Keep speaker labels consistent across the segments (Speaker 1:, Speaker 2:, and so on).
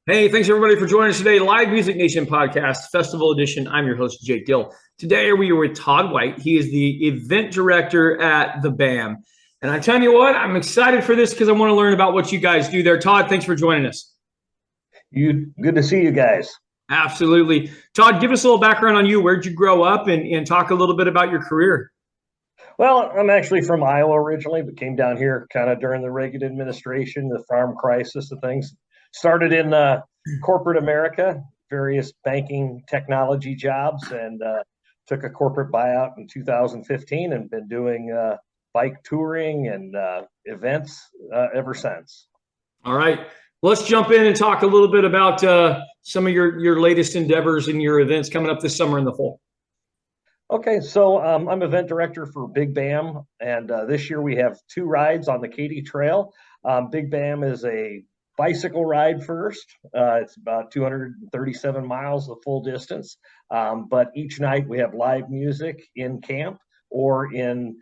Speaker 1: Hey, thanks everybody for joining us today. Live Music Nation podcast, Festival Edition. I'm your host, Jake Gill. Today we are with Todd White. He is the event director at the BAM. And I tell you what, I'm excited for this because I want to learn about what you guys do there. Todd, thanks for joining us.
Speaker 2: Good to see you guys.
Speaker 1: Absolutely. Todd, give us a little background on you. Where'd you grow up and talk a little bit about your career?
Speaker 2: Well, I'm actually from Iowa originally, but came down here kind of during the Reagan administration, the farm crisis and things. Started in corporate America, various banking technology jobs, and took a corporate buyout in 2015 and been doing bike touring and events ever since.
Speaker 1: All right. Let's jump in and talk a little bit about some of your latest endeavors and your events coming up this summer in the fall.
Speaker 2: Okay, so I'm event director for Big BAM, and this year we have two rides on the Katy Trail. Big BAM is a bicycle ride first. It's about 237 miles the full distance, but each night we have live music in camp or in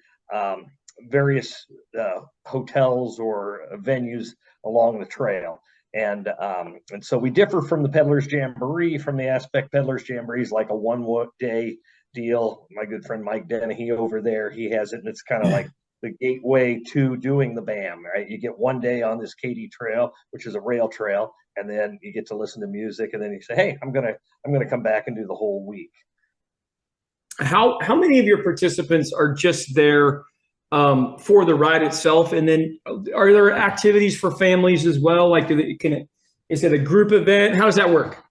Speaker 2: various hotels or venues along the trail. And so we differ from the Peddlers Jamboree from the aspect Peddlers Jamboree is like a one-day deal. My good friend Mike Dennehy over there, he has it, and it's kind of like the gateway to doing the BAM, right? You get one day on this Katy Trail, which is a rail trail, and then you get to listen to music, and then you say, hey, I'm gonna come back and do the whole week.
Speaker 1: How many of your participants are just there for the ride itself, and then are there activities for families as well? Like, is it a group event? How does that work?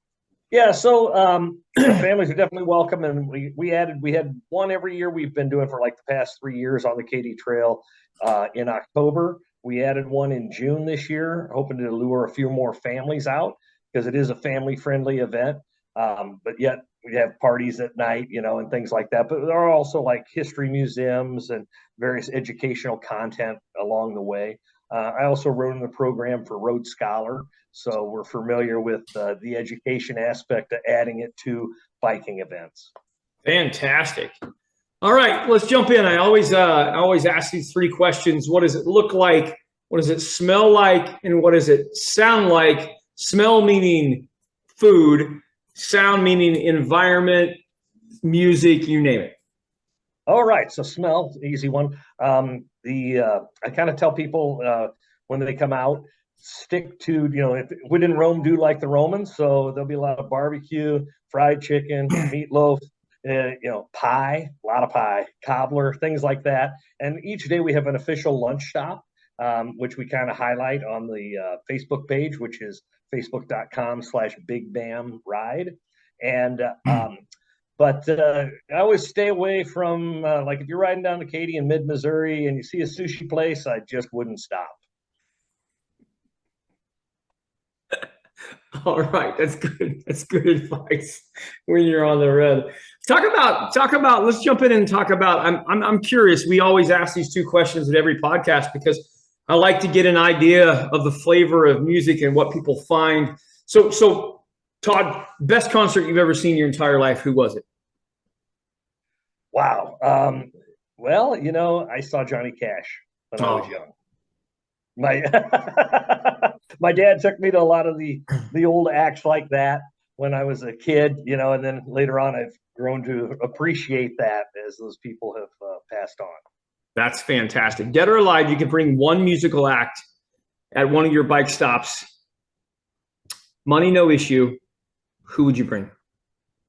Speaker 2: Yeah, so families are definitely welcome, and we had one every year we've been doing for like the past 3 years on the Katy Trail in October. We added one in June this year, hoping to lure a few more families out because it is a family-friendly event. But yet we have parties at night, and things like that. But there are also like history museums and various educational content along the way. I also wrote in the program for Road Scholar, so we're familiar with the education aspect of adding it to biking events.
Speaker 1: Fantastic. All right, let's jump in. I always ask these three questions. What does it look like? What does it smell like? And what does it sound like? Smell meaning food, sound meaning environment, music, you name it.
Speaker 2: All right, so smell, easy one. I kind of tell people when they come out, stick to, if we didn't Rome, do like the Romans. So there'll be a lot of barbecue, fried chicken, meatloaf, pie, a lot of pie, cobbler, things like that. And each day we have an official lunch stop, which we kind of highlight on the Facebook page, which is facebook.com/BigBamRide. And but I always stay away from, like if you're riding down to Katy in mid-Missouri and you see a sushi place, I just wouldn't stop.
Speaker 1: All right, that's good. That's good advice when you're on the road. Talk about. Let's jump in and talk about. I'm curious. We always ask these two questions at every podcast because I like to get an idea of the flavor of music and what people find. So Todd, best concert you've ever seen in your entire life? Who was it?
Speaker 2: Wow. Well, I saw Johnny Cash when I was young. My dad took me to a lot of the old acts like that when I was a kid, and then later on I've grown to appreciate that as those people have passed on.
Speaker 1: That's fantastic. Dead or alive, you can bring one musical act at one of your bike stops. Money, no issue. Who would you bring?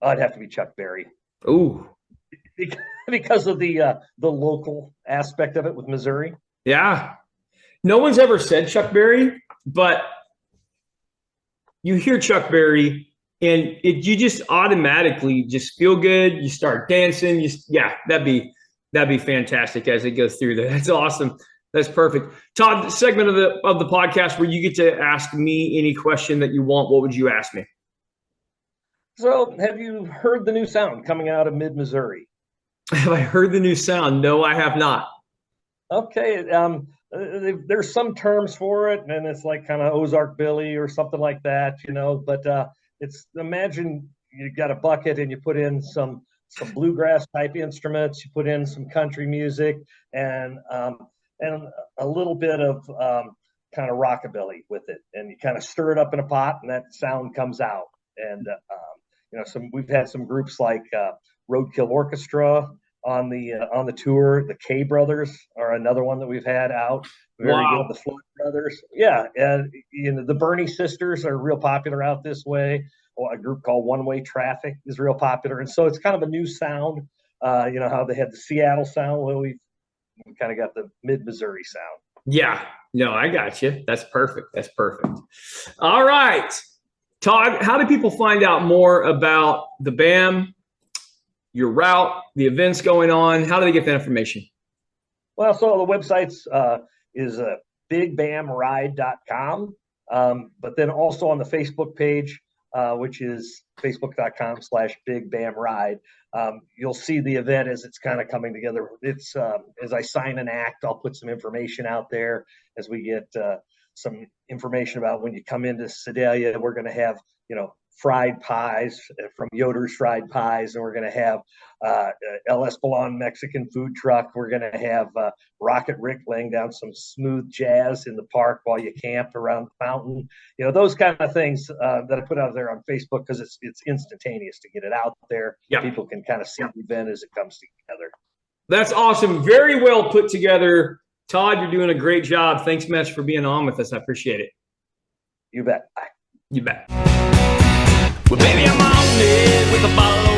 Speaker 2: I'd have to be Chuck Berry.
Speaker 1: Ooh.
Speaker 2: Because of the local aspect of it with Missouri.
Speaker 1: Yeah. No one's ever said Chuck Berry, but you hear Chuck Berry and you just automatically just feel good. You start dancing. That'd be fantastic as it goes through there. That's awesome. That's perfect. Todd, segment of the podcast where you get to ask me any question that you want. What would you ask me?
Speaker 2: So, have you heard the new sound coming out of mid-Missouri?
Speaker 1: Have I heard the new sound? No, I have not.
Speaker 2: Okay. There's some terms for it, and it's like kind of Ozark Billy or something like that, but it's, imagine you got a bucket and you put in some bluegrass type instruments, you put in some country music and a little bit of kind of rockabilly with it, and you kind of stir it up in a pot, and that sound comes out. And we've had some groups like Roadkill Orchestra on the tour. The K Brothers are another one that we've had out. Very
Speaker 1: Wow.
Speaker 2: good. The Floyd Brothers, yeah, and the Bernie Sisters are real popular out this way. Well, a group called One Way Traffic is real popular, and so it's kind of a new sound. How they had the Seattle sound. Well, we kind of got the mid Missouri sound.
Speaker 1: Yeah. No, I got you. That's perfect. That's perfect. All right. Todd, how do people find out more about the BAM, your route, the events going on? How do they get that information?
Speaker 2: Well, so the website's is bigbamride.com, but then also on the Facebook page, which is facebook.com/bigbamride. You'll see the event as it's kind of coming together. It's as I sign an act, I'll put some information out there as we get some information about when you come into Sedalia. We're going to have, fried pies from Yoder's Fried Pies, and we're going to have El Espolon Mexican food truck. We're going to have Rocket Rick laying down some smooth jazz in the park while you camp around the fountain. Those kind of things that I put out there on Facebook, because it's instantaneous to get it out there.
Speaker 1: Yep.
Speaker 2: People can kind of see the event as it comes together.
Speaker 1: That's awesome. Very well put together. Todd, you're doing a great job. Thanks much for being on with us. I appreciate it.
Speaker 2: You bet. Bye.
Speaker 1: You bet.
Speaker 3: Well, baby, I'm on it with a bottle of